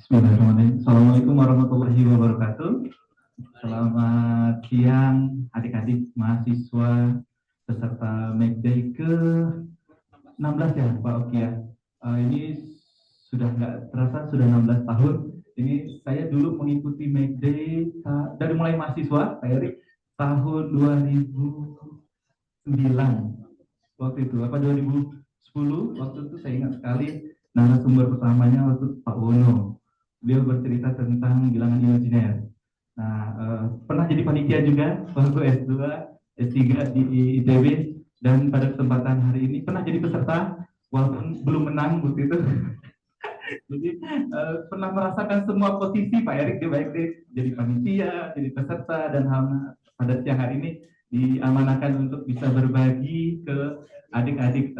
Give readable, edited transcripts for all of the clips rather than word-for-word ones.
Bismillahirrahmanirrahim. Assalamualaikum warahmatullahi wabarakatuh. Selamat siang adik-adik mahasiswa peserta Make ke 16 ya Pak Oki ya. Ini sudah nggak terasa sudah 16 tahun. Ini saya dulu mengikuti Make dari mulai mahasiswa, Pak Erik, tahun 2009 waktu itu, apa 2010 waktu itu saya ingat sekali narasumber pertamanya waktu Pak Wono. Beliau bercerita tentang bilangan imajiner. Nah, pernah jadi panitia juga waktu S2, S3 di ITB, dan pada kesempatan hari ini pernah jadi peserta walaupun belum menang waktu itu. Jadi pernah merasakan semua posisi Pak Erik, baik jadi panitia, jadi peserta, dan pada siang hari ini diamanahkan untuk bisa berbagi ke adik-adik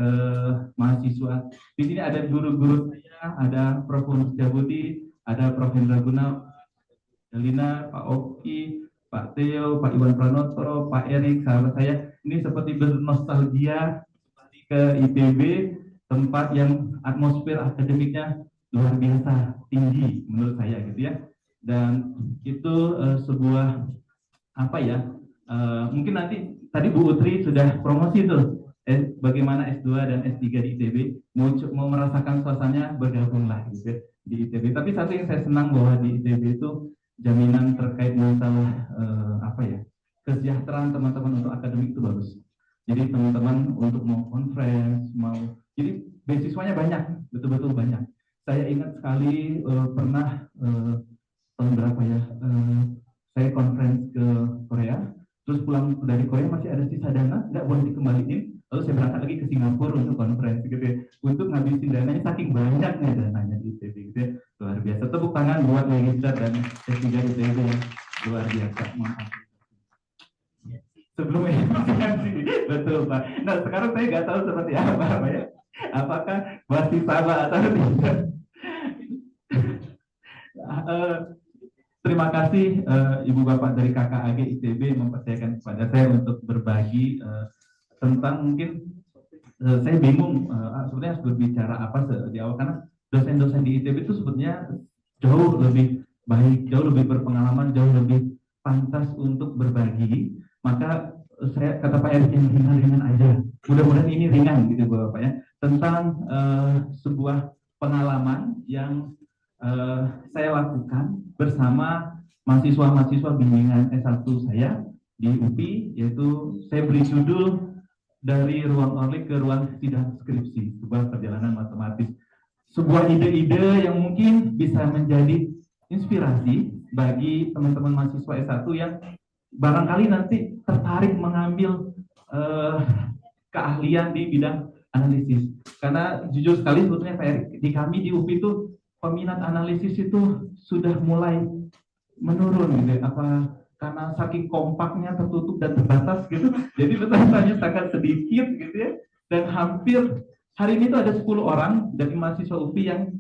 mahasiswa. Di sini ada guru-guru saya, ada Prof. Setiabudi, ada Prof. Hendra Gunawan, Delina, Pak Oki, Pak Theo, Pak Iwan Pranoto, Pak Erik, sahabat saya. Ini seperti bernostalgia ke ITB, tempat yang atmosfer akademiknya luar biasa tinggi menurut saya gitu ya. Dan itu sebuah apa ya? Mungkin nanti tadi Bu Utri sudah promosi tuh bagaimana S2 dan S3 di ITB, mau merasakan suasananya bergabunglah gitu ya, di ITB. Tapi satu yang saya senang bahwa di ITB itu jaminan terkait masalah apa ya, kesejahteraan teman-teman untuk akademik itu bagus. Jadi teman-teman untuk mau conference, mau jadi beasiswanya banyak, betul-betul banyak. Saya ingat sekali pernah tahun berapa ya, saya conference ke Korea, terus pulang dari Korea masih ada sisa dana, nggak boleh dikembaliin, lalu saya berangkat lagi ke Singapura untuk conference gitu ya, untuk ngabisin dananya saking banyaknya dananya di ITB gitu ya, luar biasa. Tepuk tangan buat Legislat dan S3 ITB yang luar biasa. Maaf. Sebelumnya betul Pak. Nah sekarang saya nggak tahu seperti apa Pak ya, apakah masih sama atau tidak. Eh, Terima kasih Ibu Bapak dari KKAG ITB mempercayakan kepada saya untuk berbagi tentang mungkin saya bingung sebenarnya harus berbicara apa di awal, karena dosen-dosen di ITB itu sebetulnya jauh lebih baik, jauh lebih berpengalaman, jauh lebih pantas untuk berbagi. Maka saya kata Pak Erik yang ringan-ringan aja. Mudah-mudahan ini ringan gitu Bapak ya, tentang sebuah pengalaman yang saya lakukan bersama mahasiswa-mahasiswa bimbingan S1 saya di UPI, yaitu saya beri judul dari ruang orlik ke ruang sidang skripsi, sebuah perjalanan matematis. Sebuah ide-ide yang mungkin bisa menjadi inspirasi bagi teman-teman mahasiswa S1 yang barangkali nanti tertarik mengambil eh, keahlian di bidang analisis. Karena jujur sekali sebetulnya Pak Erik, di kami di UPI itu peminat analisis itu sudah mulai menurun gitu. Apa karena saking kompaknya, tertutup dan terbatas gitu. Jadi pesertanya sangat sedikit gitu ya. Dan hampir hari ini tuh ada 10 orang dari mahasiswa UPI yang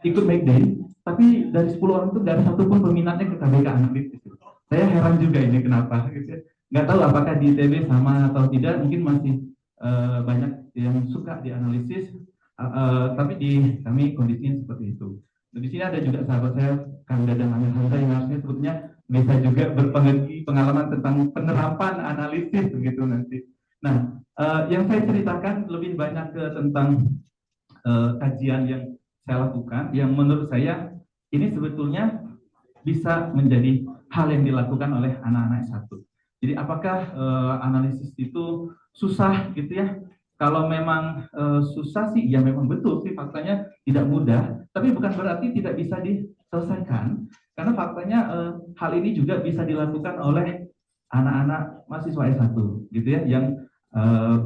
ikut Make Day, tapi dari 10 orang itu nggak ada satupun peminatnya ke KBK analisis. Saya heran juga ini kenapa gitu ya. Nggak tahu apakah di ITB sama atau tidak, mungkin masih banyak yang suka di analisis, tapi di kami kondisinya seperti itu. Nah, di sini ada juga sahabat saya Kang Dadang Amir Hamzah yang harusnya sebetulnya bisa juga berbagi pengalaman tentang penerapan analisis begitu nanti. Nah, yang saya ceritakan lebih banyak ke tentang kajian yang saya lakukan, yang menurut saya ini sebetulnya bisa menjadi hal yang dilakukan oleh anak-anak S1. Jadi apakah analisis itu susah gitu ya? Kalau memang susah sih, ya memang betul sih faktanya tidak mudah, tapi bukan berarti tidak bisa diselesaikan, karena faktanya hal ini juga bisa dilakukan oleh anak-anak mahasiswa S1 gitu ya, yang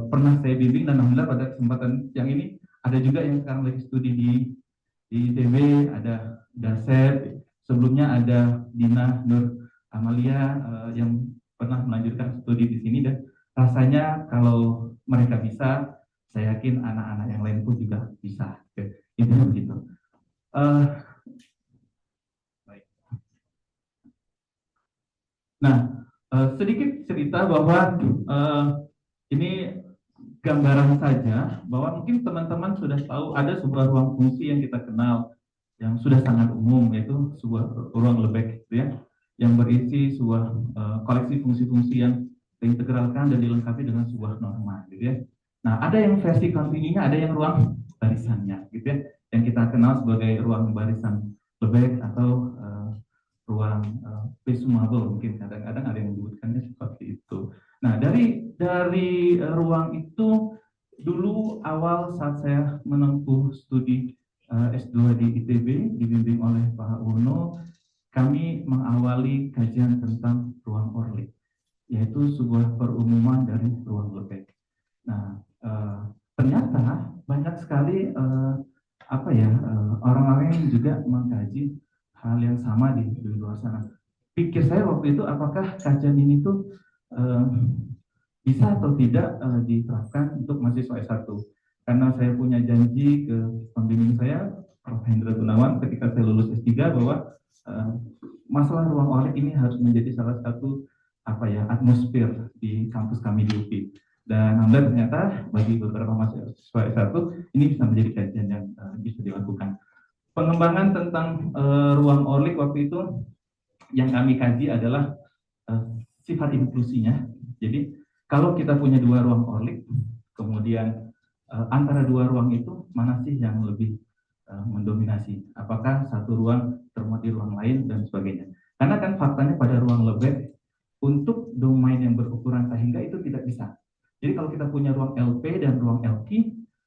pernah saya bimbing, dan alhamdulillah pada kesempatan yang ini ada juga yang sekarang lagi studi di ITB, ada Dasep, sebelumnya ada Dina Nur Amalia yang pernah melanjutkan studi di sini, dan rasanya kalau mereka bisa, saya yakin anak-anak yang lain pun juga bisa. Oke, itu begitu. Baik. Nah, sedikit cerita bahwa ini gambaran saja bahwa mungkin teman-teman sudah tahu ada sebuah ruang fungsi yang kita kenal yang sudah sangat umum, yaitu sebuah ruang lebek gitu ya, yang berisi sebuah koleksi fungsi-fungsi yang diintegralkan dan dilengkapi dengan sebuah norma gitu ya. Nah, ada yang versi kontinunya, ada yang ruang barisannya gitu ya, yang kita kenal sebagai ruang barisan lebek atau ruang presumable, mungkin kadang-kadang ada yang menyebutkannya seperti itu. Nah, dari ruang itu dulu awal saat saya menempuh studi S2 di ITB dibimbing oleh Pak Wono, kami mengawali kajian tentang ruang Orlik, yaitu sebuah perumuman dari ruang lebek. Nah, ternyata banyak sekali orang-orang yang juga mengkaji hal yang sama di luar sana. Pikir saya waktu itu, apakah kajian ini tuh bisa atau tidak diterapkan untuk mahasiswa S1? Karena saya punya janji ke pembimbing saya, Prof. Hendra Gunawan, ketika saya lulus S3 bahwa masalah ruang Orlik ini harus menjadi salah satu atmosfer di kampus kami di UPI. Dan alhamdulillah ternyata bagi beberapa mahasiswa S1 ini bisa menjadi kajian yang bisa dilakukan. Pengembangan tentang ruang Orlik waktu itu yang kami kaji adalah sifat inklusinya. Jadi kalau kita punya dua ruang Orlik, kemudian antara dua ruang itu mana sih yang lebih mendominasi? Apakah satu ruang termuat di ruang lain dan sebagainya? Karena kan faktanya pada ruang lebek untuk domain yang berukuran sehingga itu tidak bisa. Jadi kalau kita punya ruang LP dan ruang LQ,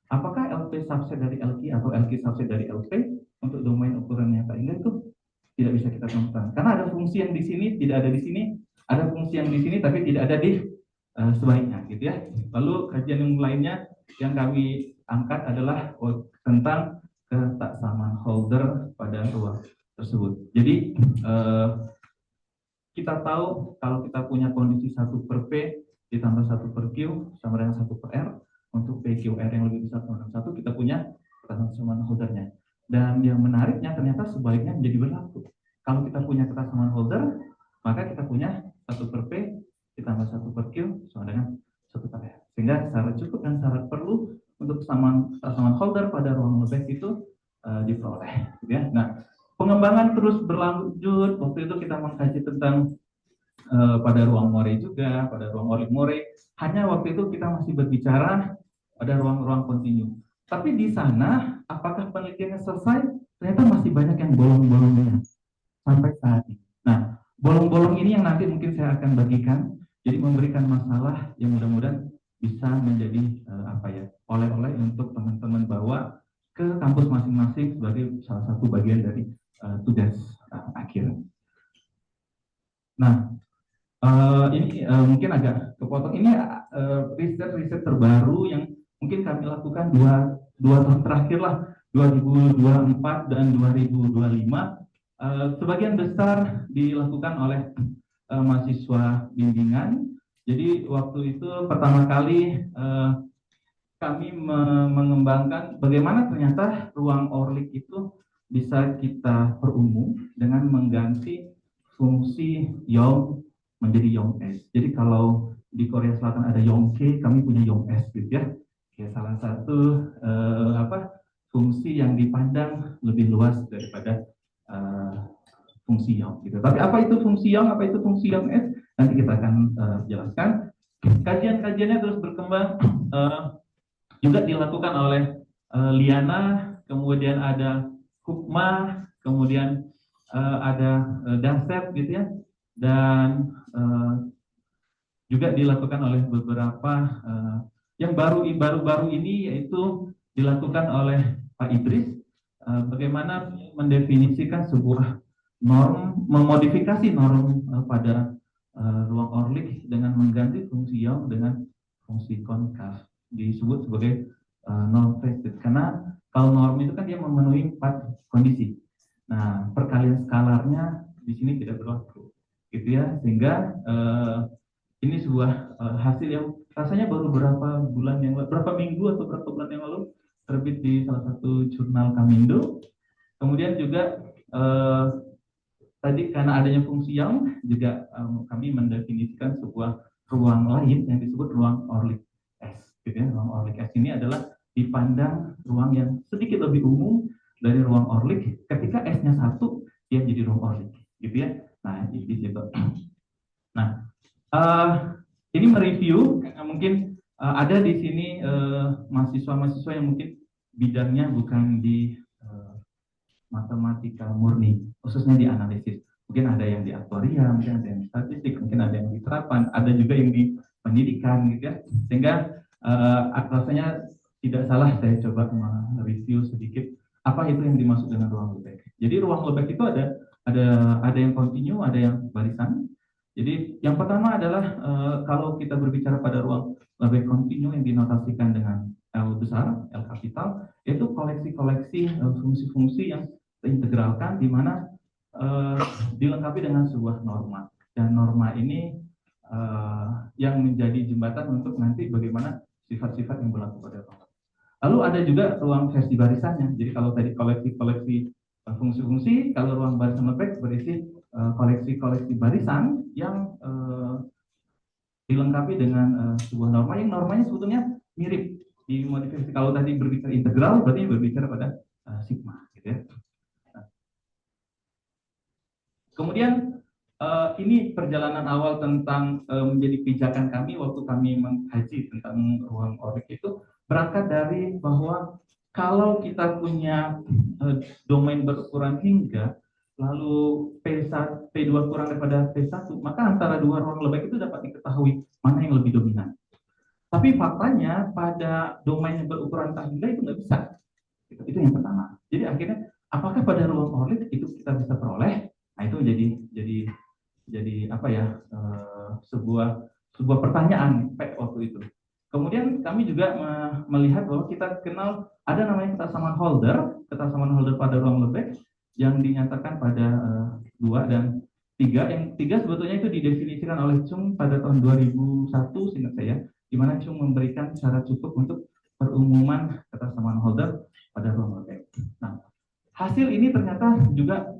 apakah LP subset dari LQ atau LQ subset dari LP untuk domain ukurannya sehingga itu tidak bisa kita temukan? Karena ada fungsi yang di sini tidak ada di sini, ada fungsi yang di sini tapi tidak ada di sebaliknya, gitu ya. Lalu kajian yang lainnya yang kami angkat adalah tentang ketaksamaan holder pada ruang tersebut. Jadi kita tahu kalau kita punya kondisi 1/P ditambah 1/Q sama dengan 1/R, untuk PQR yang lebih besar sama dengan 1, kita punya ketaksamaan holdernya. Dan yang menariknya ternyata sebaliknya menjadi berlaku. Kalau kita punya ketaksamaan holder, maka kita punya 1/P ditambah 1/Q sama dengan 1/R. Sehingga syarat cukup dan syarat perlu untuk kesamaan holder pada ruang lebek itu diperoleh. Ya. Nah, pengembangan terus berlanjut. Waktu itu kita mengkaji tentang pada ruang More juga, pada ruang Orlik More. Hanya waktu itu kita masih berbicara pada ruang-ruang kontinu. Tapi di sana, apakah penelitiannya selesai? Ternyata masih banyak yang bolong-bolongnya sampai saat ini. Nah, bolong-bolong ini yang nanti mungkin saya akan bagikan. Jadi memberikan masalah yang mudah-mudahan bisa menjadi oleh-oleh untuk teman-teman bawa ke kampus masing-masing sebagai salah satu bagian dari tugas akhir. Nah, ini mungkin agak kepotong. Ini riset-riset terbaru yang mungkin kami lakukan dua tahun terakhir lah, 2024 dan 2025. Sebagian besar dilakukan oleh mahasiswa bimbingan. Jadi waktu itu pertama kali kami mengembangkan bagaimana ternyata ruang Orlik itu bisa kita perumum dengan mengganti fungsi Yong menjadi Yong S. Jadi kalau di Korea Selatan ada Yong K, kami punya Yong S gitu ya. Kayak salah satu fungsi yang dipandang lebih luas daripada fungsi Yong gitu. Tapi apa itu fungsi Yong, apa itu fungsi Yong S? Nanti kita akan jelaskan. Kajian-kajiannya terus berkembang. Juga dilakukan oleh Liana, kemudian ada Hukma, kemudian ada Dasep gitu ya, dan juga dilakukan oleh beberapa yang baru-baru ini, yaitu dilakukan oleh Pak Idris, bagaimana mendefinisikan sebuah norm, memodifikasi norm pada ruang Orlik dengan mengganti fungsi Young dengan fungsi konkav, disebut sebagai norm faceted. Karena kalau norm itu kan dia memenuhi 4 kondisi. Nah, perkalian skalarnya di sini tidak berlaku, gitu ya. Sehingga ini sebuah hasil yang rasanya baru berapa minggu atau berapa bulan yang lalu terbit di salah satu jurnal Kamindo. Kemudian juga tadi karena adanya fungsi yang juga kami mendefinisikan sebuah ruang lain yang disebut ruang Orlik S. Gitu ya. Ruang Orlik S ini adalah dipandang ruang yang sedikit lebih umum dari ruang Orlik, ketika S-nya 1, dia jadi ruang Orlik, gitu ya. Nah, di situ. Nah, ini mereview, mungkin ada di sini mahasiswa-mahasiswa yang mungkin bidangnya bukan di matematika murni, khususnya di analisis. Mungkin ada yang di aktuaria, mungkin ada yang di statistik, mungkin ada yang di terapan, ada juga yang di pendidikan, gitu ya. Sehingga rasanya tidak salah saya coba mereview sedikit apa itu yang dimaksud dengan ruang lebek. Jadi ruang lebek itu ada yang kontinu, ada yang barisan. Jadi yang pertama adalah kalau kita berbicara pada ruang lebek kontinu yang dinotasikan dengan L besar, L kapital, itu koleksi-koleksi fungsi-fungsi yang integralkan, di mana dilengkapi dengan sebuah norma, dan norma ini yang menjadi jembatan untuk nanti bagaimana sifat-sifat yang berlaku pada ruang. Lalu ada juga ruang versi barisannya. Jadi kalau tadi koleksi-koleksi fungsi-fungsi, kalau ruang barisan lebek berisi koleksi-koleksi barisan yang dilengkapi dengan sebuah norma yang normanya sebetulnya mirip dimodifikasi. Kalau tadi berbicara integral, berarti berbicara pada sigma, gitu ya. Kemudian ini perjalanan awal tentang menjadi pijakan kami waktu kami mengkaji tentang ruang Orlik itu berangkat dari bahwa kalau kita punya domain berukuran hingga, lalu P1, P2 kurang daripada P1, maka antara dua ruang lebek itu dapat diketahui mana yang lebih dominan. Tapi faktanya pada domain yang berukuran tak hingga itu nggak bisa. Itu yang pertama. Jadi akhirnya apakah pada ruang Orlik itu kita bisa peroleh? Nah, itu jadi apa ya, sebuah pertanyaan waktu itu. Kemudian kami juga melihat bahwa kita kenal ada namanya kesamaan holder pada ruang lebek yang dinyatakan pada 2 dan 3. Yang 3 sebetulnya itu didefinisikan oleh Chung pada tahun 2001, seingat saya, di mana Chung memberikan syarat cukup untuk perumuman kesamaan holder pada ruang lebek. Nah, hasil ini ternyata juga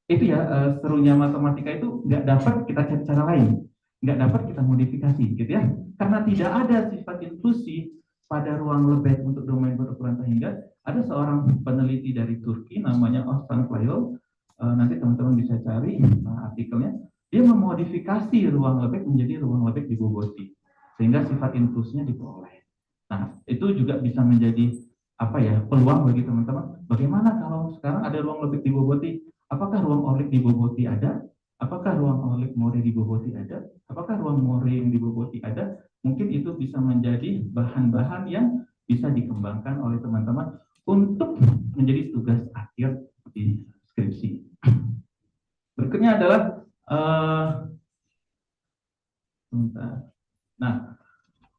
itu ya, serunya matematika itu nggak dapat kita cari cara lain, nggak dapat kita modifikasi, gitu ya, karena tidak ada sifat inklusi pada ruang lebek untuk domain berukuran tak hingga. Ada seorang peneliti dari Turki namanya Osman Playol, nanti teman-teman bisa cari artikelnya. Dia memodifikasi ruang lebek menjadi ruang lebek di Boboti, sehingga sifat inklusinya diperoleh. Nah, itu juga bisa menjadi apa ya, peluang bagi teman-teman. Bagaimana kalau sekarang ada ruang lebek di Boboti? Apakah ruang Orlik di Boboti ada? Apakah ruang Orlik More di Boboti ada? Apakah ruang More yang di Boboti ada? Mungkin itu bisa menjadi bahan-bahan yang bisa dikembangkan oleh teman-teman untuk menjadi tugas akhir di skripsi. Berikutnya adalah nah,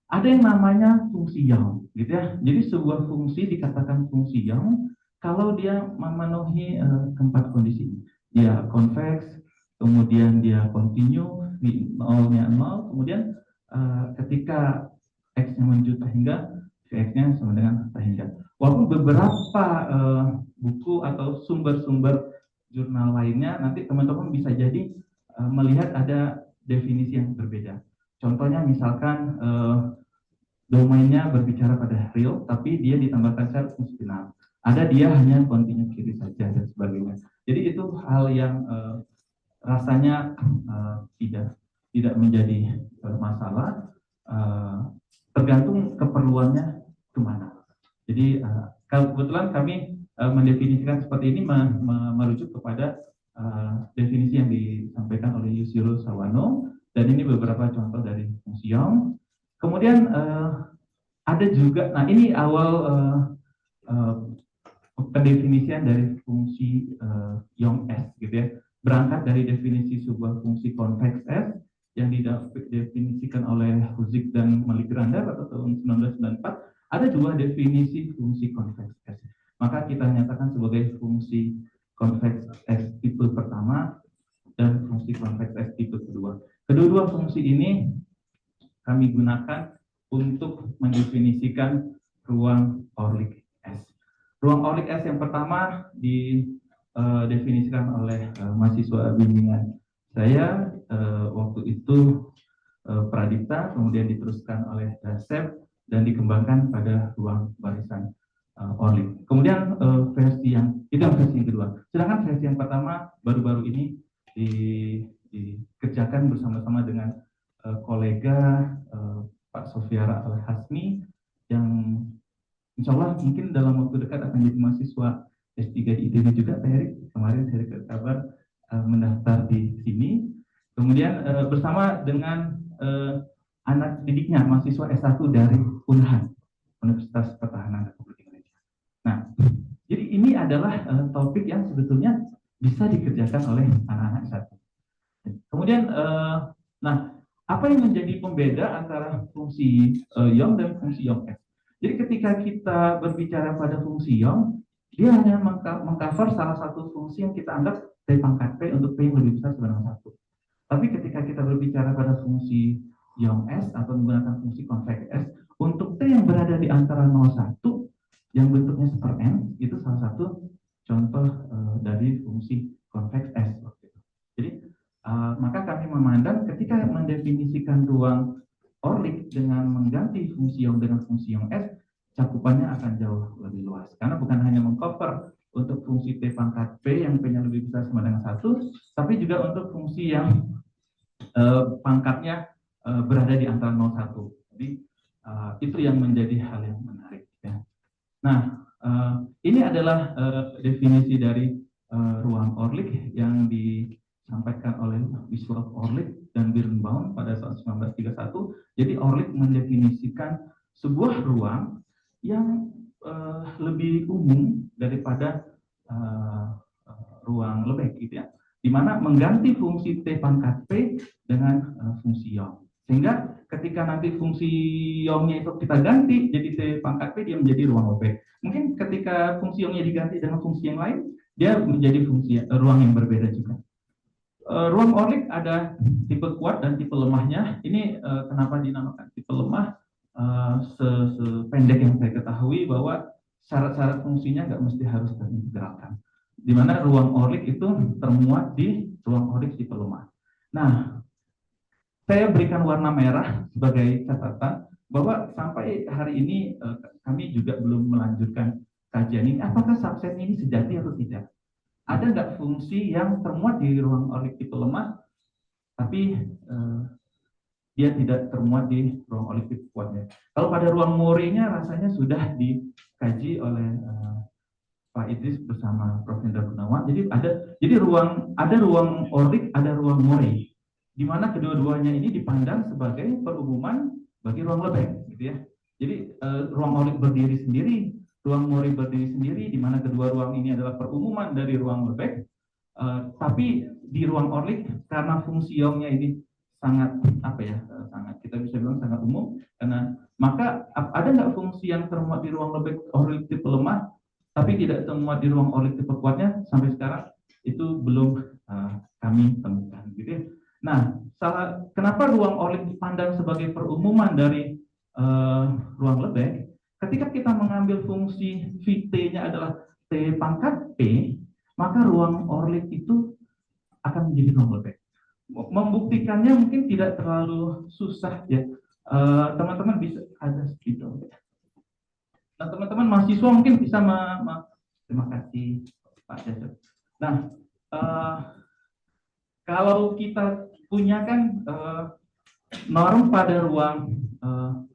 ada yang namanya fungsi Young, gitu ya. Jadi sebuah fungsi dikatakan fungsi Young kalau dia memenuhi keempat kondisi. Dia konveks, kemudian dia kontinu, nolnya 0, kemudian ketika X-nya menuju tak hingga, X-nya sama dengan tak hingga. Walaupun beberapa buku atau sumber-sumber jurnal lainnya, nanti teman-teman bisa jadi melihat ada definisi yang berbeda. Contohnya misalkan domainnya berbicara pada real, tapi dia ditambahkan syarat fungsional. Ada dia hanya kontinu kiri saja dan sebagainya. Jadi itu hal yang rasanya tidak menjadi masalah, tergantung keperluannya kemana. Jadi kebetulan kami mendefinisikan seperti ini merujuk kepada definisi yang disampaikan oleh Yushiro Sawano, dan ini beberapa contoh dari fungsi Young. Kemudian ada juga, nah ini awal pendefinisian dari fungsi Young S, gitu ya. Berangkat dari definisi sebuah fungsi konveks S yang didefinisikan oleh Huzik dan Maligranda pada tahun 1994. Ada dua definisi fungsi konveks S. Maka kita nyatakan sebagai fungsi konveks S tipe pertama dan fungsi konveks S tipe kedua. Kedua fungsi ini kami gunakan untuk mendefinisikan ruang Orlik S. Ruang Orlik S yang pertama didefinisikan oleh mahasiswa bimbingan saya waktu itu, Pradipta, kemudian diteruskan oleh Dasep dan dikembangkan pada ruang barisan. Orlik. Kemudian versi yang itu yang versi yang kedua. Sedangkan versi yang pertama baru-baru ini dikerjakan bersama-sama dengan kolega Pak Sofiara Al-Hasmi yang insya Allah mungkin dalam waktu dekat akan jadi mahasiswa S3 di ITB juga, Pak Erik. Kemarin saya dapat kabar mendaftar di sini. Kemudian bersama dengan anak didiknya, mahasiswa S1 dari UNHAN, Universitas Pertahanan Republik Indonesia. Nah, jadi ini adalah topik yang sebetulnya bisa dikerjakan oleh anak-anak S1. Kemudian, nah, apa yang menjadi pembeda antara fungsi Young dan fungsi Young S? Jadi ketika kita berbicara pada fungsi Young, dia hanya mengcover salah satu fungsi yang kita anggap T pangkat P untuk P yang lebih besar sebenarnya satu. Tapi ketika kita berbicara pada fungsi Young S atau menggunakan fungsi convex S, untuk T yang berada di antara 0,1 yang bentuknya seper N, itu salah satu contoh dari fungsi convex S. Jadi maka kami memandang ketika mendefinisikan ruang Orlik dengan mengganti fungsi Young dengan fungsi Young S, cakupannya akan jauh lebih luas. Karena bukan hanya mengcover untuk fungsi T pangkat P yang P-nya lebih besar sama dengan 1, tapi juga untuk fungsi yang pangkatnya berada di antara 0,1. Jadi itu yang menjadi hal yang menarik. Ya. Nah, ini adalah definisi dari ruang Orlik yang disampaikan oleh Wisław Orlik dan Birnbaum pada tahun 1931. Jadi Orlik mendefinisikan sebuah ruang yang lebih umum daripada ruang Lebesgue, gitu ya, di mana mengganti fungsi T pangkat P dengan fungsi Young. Sehingga ketika nanti fungsi Young-nya itu kita ganti jadi T pangkat P, dia menjadi ruang Lebesgue. Mungkin ketika fungsi Young-nya diganti dengan fungsi yang lain, dia menjadi fungsi ruang yang berbeda juga. Ruang Orlik ada tipe kuat dan tipe lemahnya. Ini kenapa dinamakan tipe lemah? Sependek yang saya ketahui bahwa syarat-syarat fungsinya nggak mesti harus terintegralkan. Di mana ruang Orlik itu termuat di ruang Orlik tipe lemah. Nah, saya berikan warna merah sebagai catatan bahwa sampai hari ini kami juga belum melanjutkan kajian ini. Apakah subset ini sejati atau tidak? Ada nggak fungsi yang termuat di ruang Orlik tipe lemah, tapi dia tidak termuat di ruang Orlik tipe kuatnya? Kalau pada ruang Morey-nya rasanya sudah dikaji oleh Pak Idris bersama Prof. Hendra Gunawan. Jadi ada ruang Orlik, ada ruang Morey, di mana kedua-duanya ini dipandang sebagai perumuman bagi ruang Lebesgue, gitu ya. Jadi ruang Orlik berdiri sendiri, ruang Morey berdiri sendiri, di mana kedua ruang ini adalah perumuman dari ruang Lebesgue. Tapi di ruang Orlik karena fungsi Young-nya ini sangat sangat, kita bisa bilang sangat umum, karena maka ada nggak fungsi yang termuat di ruang Lebesgue Orlik tipe lemah tapi tidak termuat di ruang Orlik tipe kuatnya? Sampai sekarang itu belum kami temukan, gitu ya. Nah, kenapa ruang Orlik dipandang sebagai perumuman dari ruang Lebesgue? Ketika kita mengambil fungsi Vt-nya adalah T pangkat P, maka ruang Orlik itu akan menjadi ruang Lebesgue. Membuktikannya mungkin tidak terlalu susah, ya. Teman-teman bisa ada gitu. Nah, teman-teman mahasiswa mungkin bisa terima kasih Pak Jasa. Nah, kalau kita punya kan norm pada ruang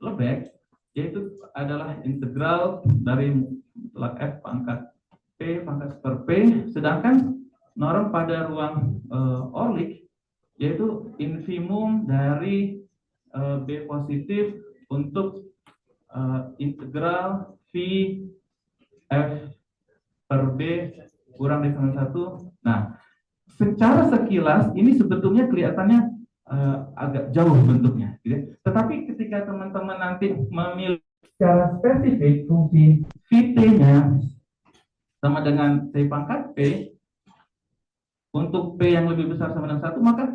Lebesgue, yaitu adalah integral dari mutlak F pangkat P pangkat per P, sedangkan norm pada ruang Orlik yaitu infimum dari B positif untuk integral V F per B kurang dari 1. Nah, secara sekilas ini sebetulnya kelihatannya agak jauh bentuknya, gitu. Tetapi ketika teman-teman nanti memilih secara spesifik fungsi Vt-nya sama dengan T pangkat P untuk P yang lebih besar sama dengan 1, maka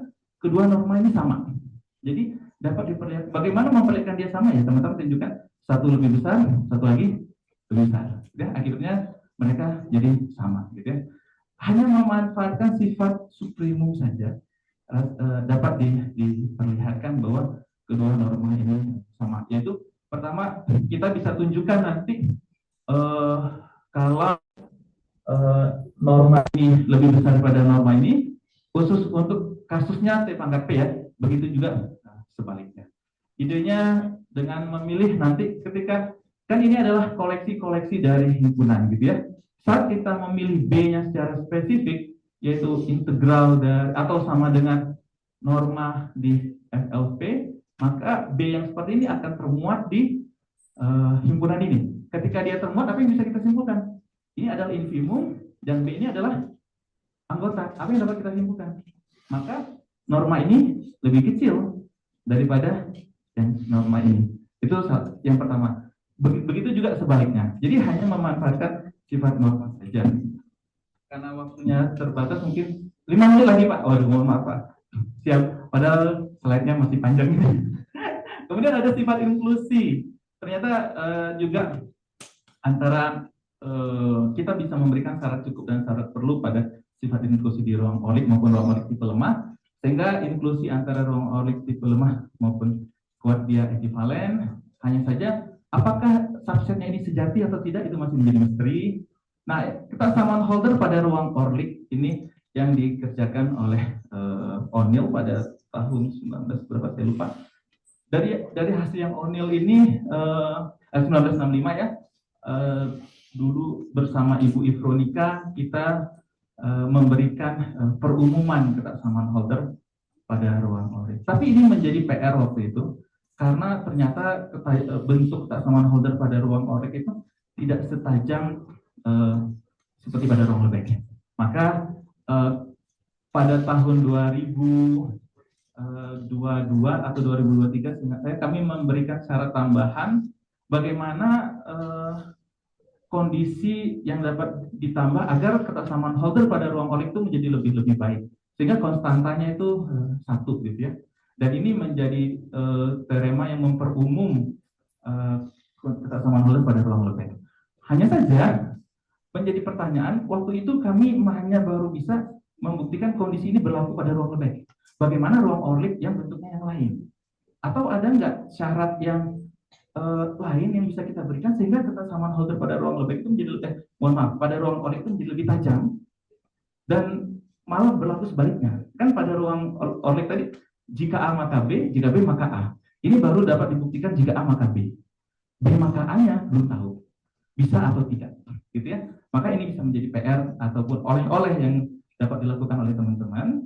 kedua norma ini sama. Jadi dapat diperlihatkan. Bagaimana memperlihatkan dia sama, ya teman-teman tunjukkan. Satu lebih besar, satu lagi lebih besar. Ya, akhirnya mereka jadi sama, gitu ya. Hanya memanfaatkan sifat suprimum saja dapat diperlihatkan bahwa kedua norma ini sama. Yaitu pertama kita bisa tunjukkan nanti eh, kalau norma ini lebih besar daripada norma ini, khusus untuk kasusnya T pangkat P ya, begitu juga sebaliknya. Idenya dengan memilih nanti ketika, kan ini adalah koleksi-koleksi dari himpunan gitu ya, saat kita memilih B-nya secara spesifik, yaitu integral dari, atau sama dengan norma di FLP, maka B yang seperti ini akan termuat di himpunan ini. Ketika dia termuat, apa yang bisa kita simpulkan? Ini adalah infimum dan B ini adalah anggota. Apa yang dapat kita simpulkan? Maka norma ini lebih kecil daripada yang norma ini. Itu yang pertama. Begitu juga sebaliknya. Jadi hanya memanfaatkan sifat norma saja. Karena waktunya terbatas, mungkin 5 menit lagi Pak. Waduh, mohon maaf Pak. Siap. Padahal slide-nya masih panjang. Kemudian ada sifat inklusi. Ternyata juga antara kita bisa memberikan syarat cukup dan syarat perlu pada sifat inklusi di ruang OLIK maupun ruang OLIK tipe lemah, sehingga inklusi antara ruang OLIK tipe lemah maupun kuat dia ekivalen. Hanya saja apakah subsetnya ini sejati atau tidak itu masih menjadi misteri. Nah, kesamaan Holder pada ruang OLIK ini yang dikerjakan oleh O'Neill pada tahun 19 berapa saya lupa. Dari hasil yang O'Neill ini 1965 ya, dulu bersama Ibu Ifronika kita memberikan perumuman kesamaan Holder pada ruang OLIK. Tapi ini menjadi PR waktu itu karena ternyata bentuk kesamaan Holder pada ruang OLIK itu tidak setajam seperti pada ruang Lebesgue. Maka pada tahun 2022 atau 2023 seingat saya kami memberikan syarat tambahan bagaimana kondisi yang dapat ditambah agar kesamaan Holder pada ruang OLIK itu menjadi lebih baik, sehingga konstantanya itu 1 gitu ya. Dan ini menjadi teorema yang memperumum kesamaan Holder pada ruang Lebesgue. Hanya saja menjadi pertanyaan, waktu itu kami hanya baru bisa membuktikan kondisi ini berlaku pada ruang Lebesgue. Bagaimana ruang OLIK yang bentuknya yang lain? Atau ada nggak syarat yang lain yang bisa kita berikan sehingga kesamaan Holder pada ruang Lebesgue itu menjadi pada ruang OLIK itu menjadi lebih tajam dan malah berlaku sebaliknya. Kan pada ruang OLIK tadi jika A maka B, jika B maka A. Ini baru dapat dibuktikan jika A maka B. B maka A-nya belum tahu bisa atau tidak, gitu ya. Maka ini bisa menjadi PR ataupun oleh-oleh yang dapat dilakukan oleh teman-teman.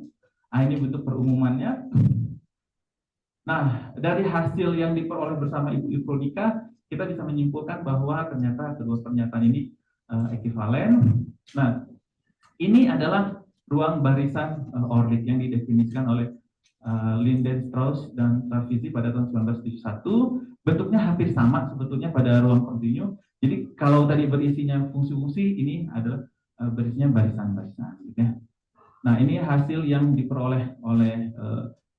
Nah, ini bentuk perumumannya. Nah, dari hasil yang diperoleh bersama Ibu Ifronika, kita bisa menyimpulkan bahwa ternyata kedua pernyataan ini ekivalen. Nah, ini adalah ruang barisan ORLIK yang didefinisikan oleh Linden Strauss dan Trapezzi pada tahun 1971. Bentuknya hampir sama sebetulnya pada ruang kontinu. Jadi kalau tadi berisinya fungsi-fungsi, ini adalah berisinya barisan-barisan. Gitu ya. Nah, ini hasil yang diperoleh oleh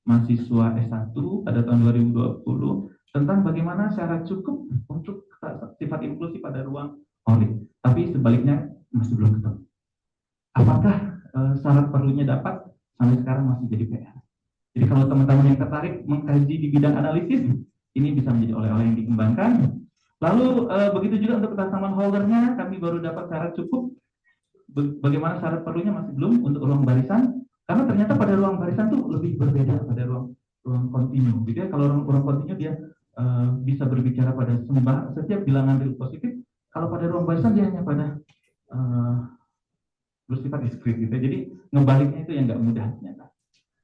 mahasiswa S1 pada tahun 2020 tentang bagaimana syarat cukup untuk sifat inklusi pada ruang OLIK. Tapi sebaliknya masih belum ketemu. Apakah syarat perlunya dapat? Sampai sekarang masih jadi PR. Jadi kalau teman-teman yang tertarik mengkaji di bidang analisis, ini bisa menjadi oleh-oleh yang dikembangkan. Lalu begitu juga untuk kesamaan Holdernya, kami baru dapat syarat cukup. Bagaimana syarat perlunya masih belum untuk ruang barisan, karena ternyata pada ruang barisan tuh lebih berbeda pada ruang kontinu. Gitu ya. Kalau ruang kontinu dia bisa berbicara pada setiap bilangan real positif. Kalau pada ruang barisan dia hanya pada bersifat diskrit gitu. Jadi ngebaliknya itu yang nggak mudah ternyata.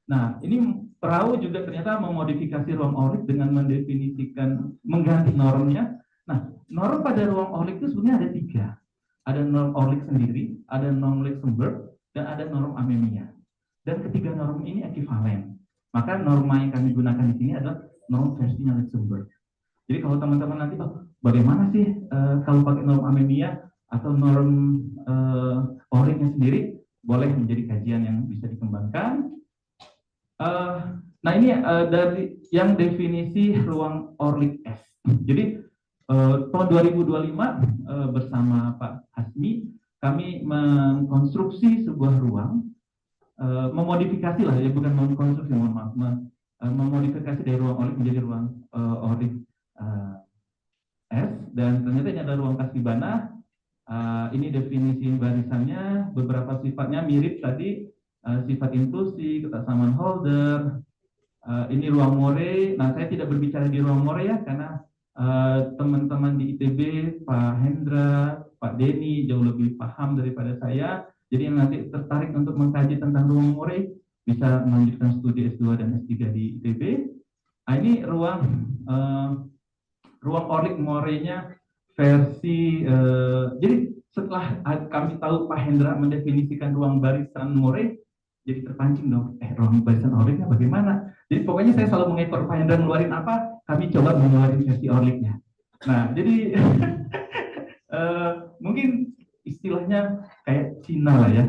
Nah, ini perahu juga ternyata memodifikasi ruang OLIK dengan mendefinisikan mengganti normnya. Nah, norm pada ruang OLIK itu sebenarnya ada 3. Ada norm OLIK sendiri, ada norm Luxemburg, dan ada norm Amemia. Dan ketiga norm ini ekivalen. Maka norma yang kami gunakan di sini adalah norm versinya Luxemburg. Jadi kalau teman-teman nanti, bagaimana sih kalau pakai norm Amemia atau norm OLIK-nya sendiri, boleh menjadi kajian yang bisa dikembangkan. Nah, ini dari yang definisi ruang ORLIK S. Jadi tahun 2025 bersama Pak Hasmi kami mengkonstruksi sebuah ruang, memodifikasi lah ya, bukan mengkonstruksi, mohon maaf, memodifikasi dari ruang ORLIK menjadi ruang ORLIK S dan ternyata ini ada ruang kasibana. Ini definisi barisannya, beberapa sifatnya mirip tadi, sifat inklusi, kesamaan holder. Ini ruang more. Nah, saya tidak berbicara di ruang more ya, karena teman-teman di ITB, Pak Hendra, Pak Denny jauh lebih paham daripada saya. Jadi yang nanti tertarik untuk mengkaji tentang ruang more bisa melanjutkan studi S2 dan S3 di ITB. Nah, ini ruang orlik more-nya versi jadi setelah kami tahu Pak Hendra mendefinisikan ruang barisan more, jadi terpancing dong, ruang barisan orliknya bagaimana? Jadi pokoknya saya selalu mengekor Pak Hendra ngeluarin apa, kami coba mengeluarin versi orliknya. Nah, jadi mungkin istilahnya kayak Cina lah ya.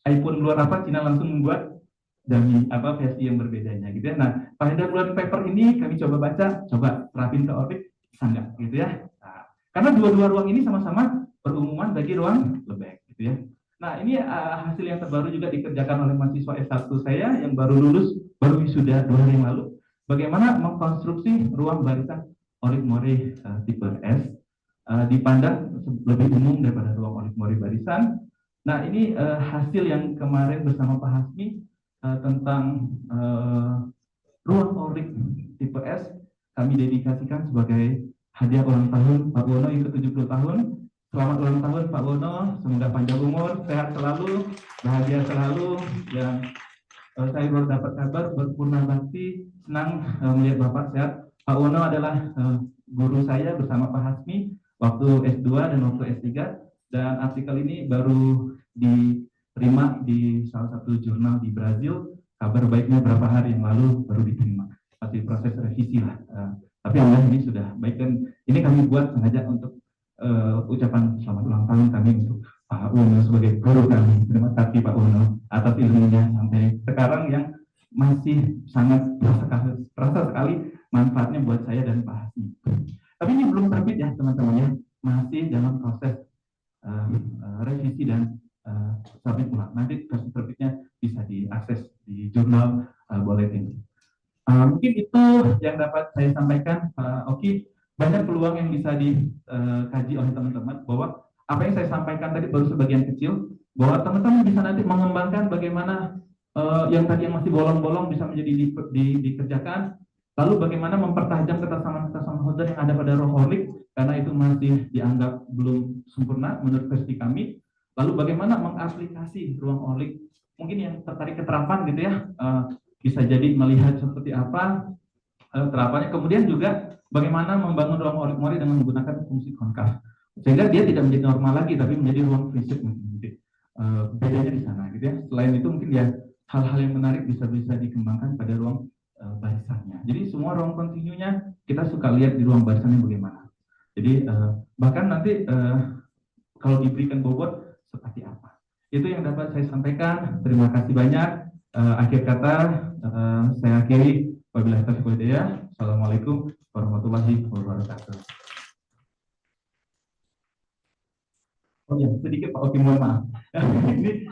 iPhone keluar apa, Cina langsung membuat dami apa versi yang berbedanya gitu ya. Nah, Pak Hendra keluarin paper ini kami coba baca, coba terapin ke orlik, bisa nggak gitu ya. Nah, karena dua-dua ruang ini sama-sama berumuman bagi ruang lebek gitu ya. Nah, ini hasil yang terbaru juga dikerjakan oleh mahasiswa S1 saya yang baru lulus, baru wisuda 2 hari yang lalu. Bagaimana mengkonstruksi ruang barisan orlik more tipe S dipandang lebih umum daripada ruang orlik more barisan. Nah, ini hasil yang kemarin bersama Pak Hasmi tentang ruang orlik tipe S kami dedikasikan sebagai hadiah ulang tahun Pak Wono yang ke-70 tahun. Selamat ulang tahun Pak Wono, semoga panjang umur, sehat selalu, bahagia selalu. Dan saya baru dapat kabar berpurna bakti, senang melihat Bapak sehat. Pak Wono adalah guru saya bersama Pak Hasmi waktu S2 dan waktu S3, dan artikel ini baru diterima di salah satu jurnal di Brazil. Kabar baiknya berapa hari yang lalu baru diterima, masih proses revisi lah. Tapi alhamdulillah ini sudah baik, dan ini kami buat sengaja untuk ucapan selamat ulang tahun kami untuk Pak Wono sebagai guru kami. Terima kasih Pak Wono atas ilmunya sampai sekarang yang masih sangat terasa sekali manfaatnya buat saya dan Pak Hasmi. Tapi ini belum terbit ya teman-teman, masih dalam proses revisi dan submit ulang. Nanti versi terbitnya bisa diakses di jurnal bulletin. Mungkin itu yang dapat saya sampaikan. Oke, banyak peluang yang bisa dikaji oleh teman-teman, bahwa apa yang saya sampaikan tadi baru sebagian kecil, bahwa teman-teman bisa nanti mengembangkan bagaimana yang tadi yang masih bolong-bolong bisa menjadi dikerjakan, lalu bagaimana mempertajam kesamaan holder yang ada pada ruang orlik, karena itu masih dianggap belum sempurna menurut versi kami. Lalu bagaimana mengaplikasi ruang orlik, mungkin yang tertarik keterapan gitu ya, bisa jadi melihat seperti apa terapannya. Kemudian juga bagaimana membangun ruang orlik more dengan menggunakan fungsi konkav, sehingga dia tidak menjadi normal lagi tapi menjadi ruang prinsip. Bedanya di sana gitu ya. Selain itu mungkin ya hal-hal yang menarik bisa dikembangkan pada ruang barisannya. Jadi semua ruang kontinunya kita suka lihat di ruang barisannya bagaimana. Jadi bahkan nanti kalau diberikan bobot seperti apa. Itu yang dapat saya sampaikan. Terima kasih banyak. Akhir kata saya akhiri. Wabillahi taufiq wal hidayah. Assalamualaikum warahmatullahi wabarakatuh. Oh ya, sedikit Pak Oki, mohon maaf. Ini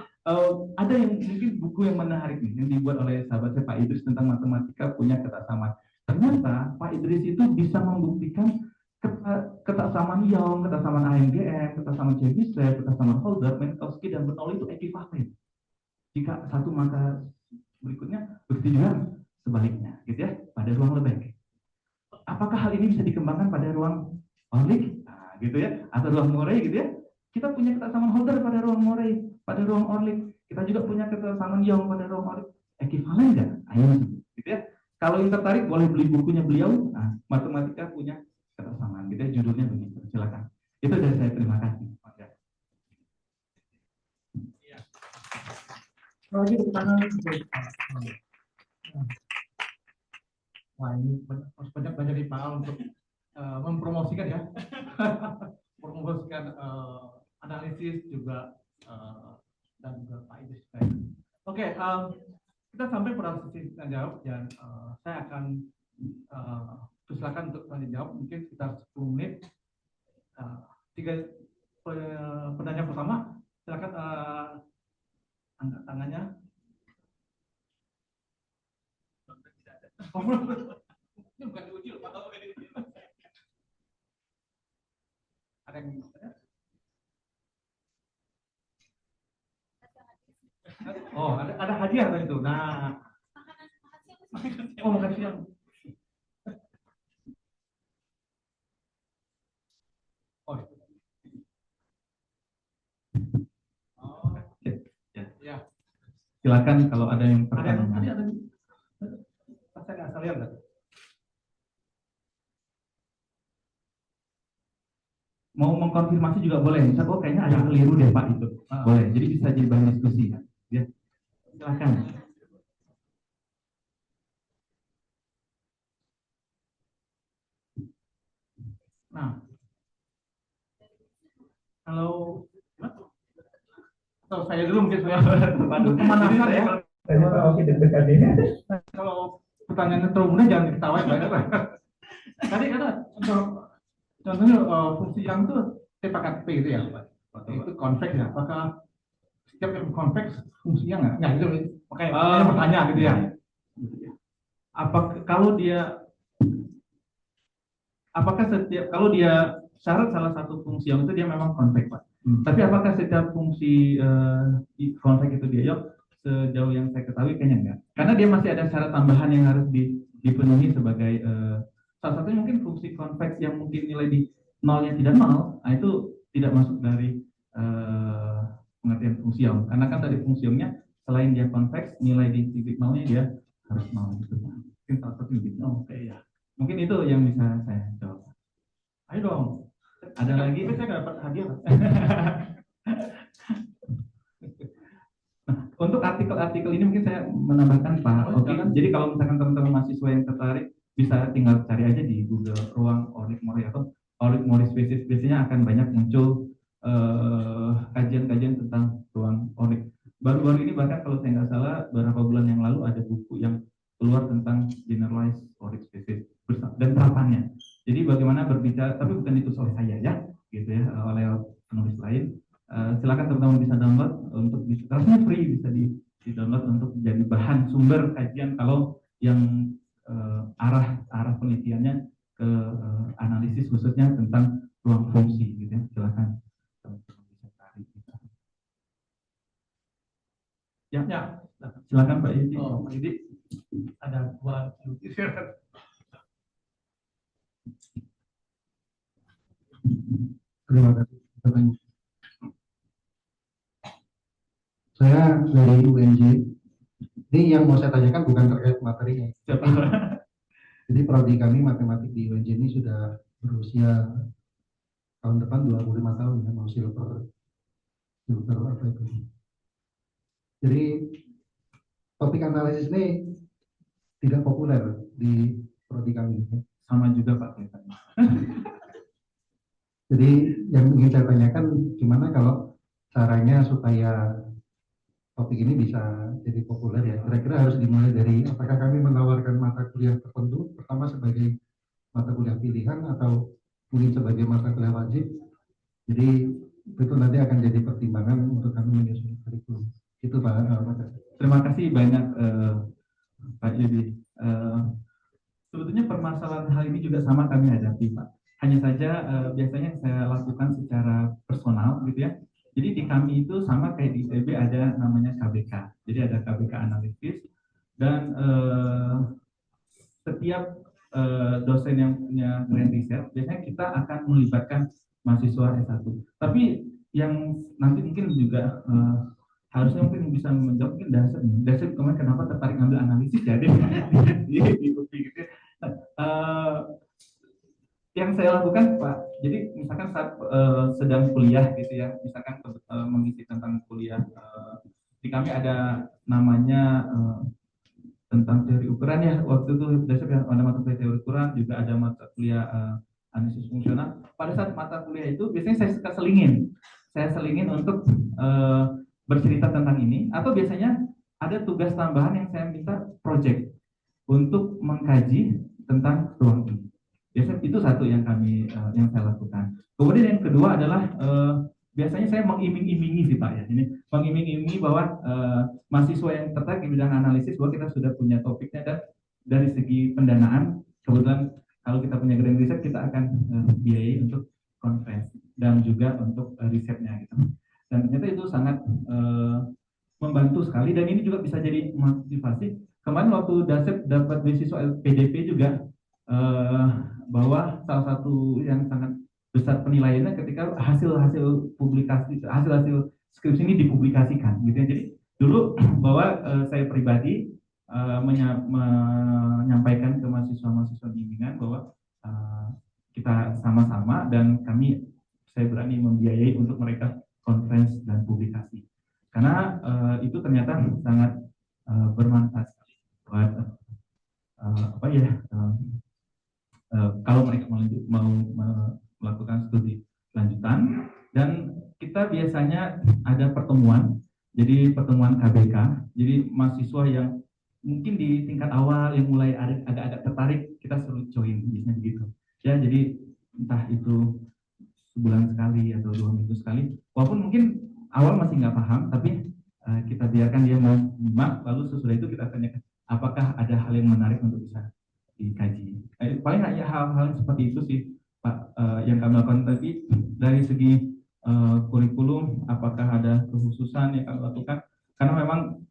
ada yang mungkin buku yang menarik nih, yang dibuat oleh sahabat saya Pak Idris tentang matematika punya kesamaan. Ternyata Pak Idris itu bisa membuktikan kesamaan Young, kesamaan AMGM, kesamaan Chebyshev, kesamaan Holder, Minkowski, dan Bernoulli itu ekivalen. Jika satu maka berikutnya, begitu juga sebaliknya, gitu ya, pada ruang Lebesgue. Apakah hal ini bisa dikembangkan pada ruang Orlik, gitu ya, atau ruang More, gitu ya? Kita punya kesamaan Holder pada ruang More, pada ruang Orlik. Kita juga punya kesamaan Young pada ruang Orlik. Ekivalen nggak? Ayo, gitu ya. Kalau yang tertarik boleh beli bukunya beliau. Nah, matematika punya kesamaan, gitu ya, judulnya begitu. Silakan. Itu dari saya, terima kasih. Lagi pertanyaan. Wah, ini harus banyak di Pak untuk mempromosikan ya, mempromosikan analisis juga dan juga Pak Idris. Oke, kita sampai pada sesi tanya jawab, dan saya akan persilakan untuk tanya jawab mungkin sekitar 10 menit. Tiga penanya pertama, silakan angkat tangannya. Ini bukan diuji loh, Pak. Ada yang oh, ada hadiah tadi itu. Nah, oh makan siang. Oh, oh, ya. Silakan kalau ada yang Ada yang tadi pertanyaan. ada. Saya nggak salah lihat nggak? Mau mengkonfirmasi juga boleh. Misal, oh kayaknya ada yang keliru deh Pak itu. Ah. Boleh. Jadi bisa jadi bahan diskusi. Ya. Silakan. Nah, kalau atau saya dulu mungkin saya untuk pemanasan ya. Oke, deg-degan nih. Kalau pertanyaannya terlalu mudah jangan diketawain banyak lah. Tadi ada contohnya fungsi yang itu sepakat P itu ya, Pak. Itu konveks ya. Apakah setiap yang konveks fungsinya nggak? Nggak itu makanya bertanya gitu ya. Apakah setiap kalau dia syarat salah satu fungsi yang itu dia memang konveks Pak. Tapi apakah setiap fungsi konveks itu dia yuk, sejauh yang saya ketahui kayaknya enggak. Karena dia masih ada syarat tambahan yang harus dipenuhi sebagai salah satunya mungkin fungsi konveks yang mungkin nilai di nolnya tidak nol, nah itu tidak masuk dari pengertian fungsium. Karena kan tadi fungsiumnya selain dia konveks, nilai di titik nolnya dia harus nol gitu. Mungkin salah satu gitu. Oh, oke ya. Mungkin itu yang bisa saya jawab. Ayo dong. Ada lagi? Tapi saya nggak dapat hadiah. Nah, untuk artikel-artikel ini mungkin saya menambahkan Pak. Oke. Jadi kalau misalkan teman-teman mahasiswa yang tertarik bisa tinggal cari aja di Google ruang Aurik Mori atau Aurik Mori Species. Biasanya akan banyak muncul kajian-kajian tentang ruang Aurik. Baru-baru ini bahkan kalau saya nggak salah beberapa bulan yang lalu ada buku yang keluar tentang generalized Aurik species dan terapannya. Jadi bagaimana berbicara, tapi bukan ditulis oleh saya ya, gitu ya, oleh penulis lain. Silakan teman-teman bisa download untuk rasanya free, bisa di download untuk jadi bahan sumber kajian kalau yang arah penelitiannya ke analisis khususnya tentang ruang fungsi, gitu ya. Silakan teman-teman bisa cari. Ya, silakan Pak Yudi. Oh, Pak Yudi, ada dua Yudi. Terima kasih. Saya dari UNJ. Ini yang mau saya tanyakan bukan terkait materinya. Jadi prodi kami matematik di UNJ ini sudah berusia tahun depan 25 tahun ya, mau silver apa itu. Jadi topik analisis ini tidak populer di prodi kami. Sama juga Pak. Jadi yang ingin saya tanyakan gimana kalau caranya supaya topik ini bisa jadi populer ya. Kira-kira harus dimulai dari apakah kami menawarkan mata kuliah tertentu pertama sebagai mata kuliah pilihan atau mungkin sebagai mata kuliah wajib. Jadi itu nanti akan jadi pertimbangan untuk kami menyusun kurikulum. Itu Pak. Terima kasih banyak Pak Yudi. Sebetulnya permasalahan hal ini juga sama kami hadapi Pak. Hanya saja biasanya saya lakukan secara personal gitu ya. Jadi di kami itu sama kayak di ITB ada namanya KBK. Jadi ada KBK analisis dan setiap dosen yang punya grant riset biasanya kita akan melibatkan mahasiswa S1. Tapi yang nanti mungkin juga harusnya mungkin bisa menjawab mungkin dasar kemarin kenapa tertarik ngambil analisis ya di UPI gitu. Yang saya lakukan Pak, jadi misalkan saat sedang kuliah gitu ya, misalkan mengisi tentang kuliah di kami ada namanya tentang teori ukuran ya, waktu itu dasar ada mata kuliah teori ukuran, juga ada mata kuliah analisis fungsional. Pada saat mata kuliah itu biasanya saya suka saya selingin untuk bercerita tentang ini, atau biasanya ada tugas tambahan yang saya minta project untuk mengkaji tentang ruang ini. Biasanya itu satu yang yang saya lakukan. Kemudian yang kedua adalah biasanya saya mengiming-imingi sih Pak ya. Ini mengiming-imingi bahwa mahasiswa yang tertarik di bidang analisis bahwa kita sudah punya topiknya dan dari segi pendanaan kebetulan kalau kita punya grant riset kita akan biayai untuk conference dan juga untuk risetnya gitu. Dan ternyata itu sangat membantu sekali, dan ini juga bisa jadi motivasi. Kemarin waktu Dasep dapat beasiswa PDP juga, bahwa salah satu yang sangat besar penilaiannya ketika hasil-hasil publikasi, hasil-hasil skripsi ini dipublikasikan gitu ya. Jadi dulu bahwa saya pribadi menyampaikan ke mahasiswa-mahasiswa bimbingan bahwa kita sama-sama, dan saya berani membiayai untuk mereka conference dan publikasi, karena itu ternyata sangat bermanfaat buat kalau mereka mau melakukan studi lanjutan. Dan kita biasanya ada pertemuan, jadi pertemuan KBK, jadi mahasiswa yang mungkin di tingkat awal yang mulai agak-agak tertarik, kita suruh join, biasanya begitu ya. Jadi entah itu sebulan sekali atau 2 minggu sekali, walaupun mungkin awal masih nggak paham, tapi kita biarkan dia mau nyimak, lalu sesudah itu kita tanyakan apakah ada hal yang menarik untuk bisa dikaji. Paling hanya hal-hal seperti itu sih Pak, yang kami lakukan. Tapi dari segi kurikulum, apakah ada kekhususan yang kami lakukan, karena memang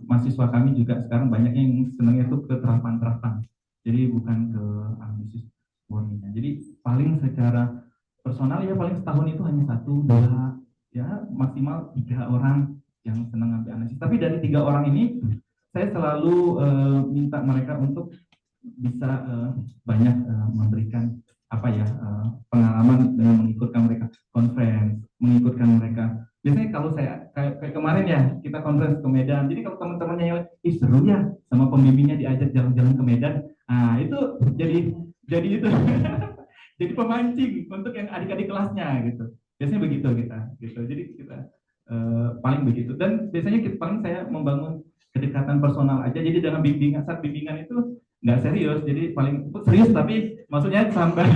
mahasiswa kami juga sekarang banyak yang senangnya itu ke terapan-terapan, jadi bukan ke analisis murninya. Jadi paling secara personal ya paling setahun itu hanya 1-2 ya, maksimal 3 orang yang senang ambil analisis. Tapi dari 3 orang ini saya selalu minta mereka untuk bisa banyak memberikan pengalaman dengan mengikutkan mereka conference, mengikutkan mereka. Biasanya kalau saya kayak kemarin ya, kita conference ke Medan. Jadi kalau teman-temannya yang seru ya sama pembimbingnya diajak jalan-jalan ke Medan, nah itu jadi itu jadi pemancing untuk yang adik-adik kelasnya gitu. Biasanya begitu kita gitu. Jadi kita paling begitu. Dan biasanya paling saya membangun kedekatan personal aja. Jadi dalam saat bimbingan itu nggak serius, jadi paling serius tapi maksudnya sambil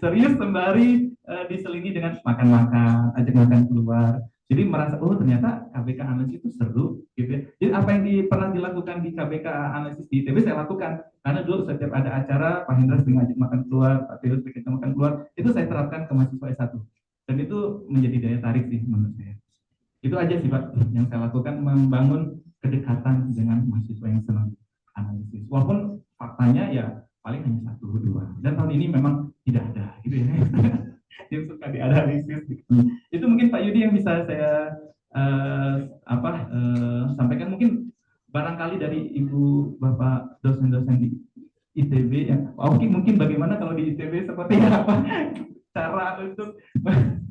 serius sembari diselingi dengan makan-makan, ajak makan keluar. Jadi merasa ternyata KBK analisis itu seru gitu ya. Jadi apa yang pernah dilakukan di KBK analisis di ITB saya lakukan, karena dulu setiap ada acara Pak Hendra sering ngajak makan keluar, Pak Teus bikin makan keluar, itu saya terapkan ke mahasiswa S1, dan itu menjadi daya tarik sih menurut saya. Itu aja sih Pak yang saya lakukan, membangun kedekatan dengan mahasiswa yang senang analisis. Walaupun faktanya ya paling hanya 1-2, dan tahun ini memang tidak ada gitu ya yang suka dianalisis gitu. Itu mungkin Pak Yudi yang bisa saya sampaikan. Mungkin barangkali dari Ibu Bapak dosen-dosen di ITB yang mungkin bagaimana kalau di ITB seperti apa cara untuk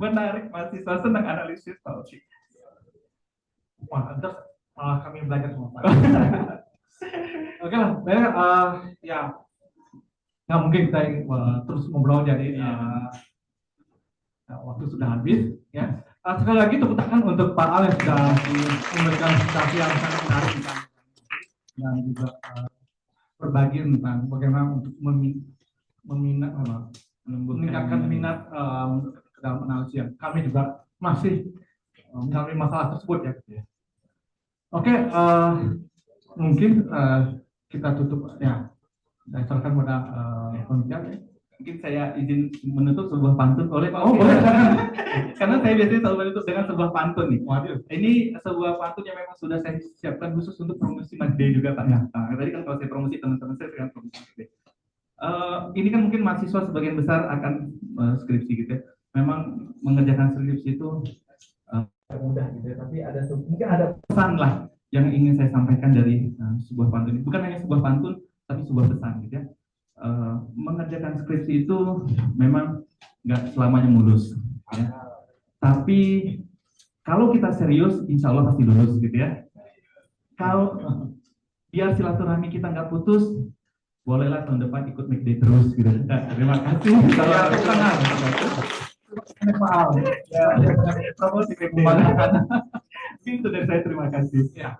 menarik mahasiswa senang analisis Pak Oki. Wah, terus kami belajar semua Pak. Oke lah, ya nggak mungkin kita terus ngobrol, jadi waktu sudah habis ya. Sekali lagi tepuk tangan untuk Pak Al yang sudah memberikan presentasi yang sangat menarik dan juga berbagi tentang bagaimana untuk meningkatkan minat ke dalam analisis. Kami juga masih mengalami masalah tersebut ya. Oke, mungkin kita tutup ya. Saya serahkan pada pembicara. Mungkin saya izin menutup sebuah pantun oleh Pak. Boleh. Karena saya biasanya selalu menutup dengan sebuah pantun nih. Waduh. Ini sebuah pantun yang memang sudah saya siapkan khusus untuk promosi Mas D juga Pak. Nah, tadi kan kalau saya promosi teman-teman saya dengan promosi Mas D. Ini kan mungkin mahasiswa sebagian besar akan skripsi gitu ya. Memang mengerjakan skripsi itu mudah gitu ya. Tapi mungkin ada pesan lah yang ingin saya sampaikan dari sebuah pantun. Bukan hanya sebuah pantun, tapi sebuah pesan gitu ya. Mengerjakan skripsi itu memang nggak selamanya mulus ya. Tapi kalau kita serius, insya Allah pasti lulus gitu ya. Kalau biar silaturahmi kita nggak putus, bolehlah tahun depan ikut McD terus gitu. Terima kasih. Promosi McD. Itu dari saya, terima kasih. Ya.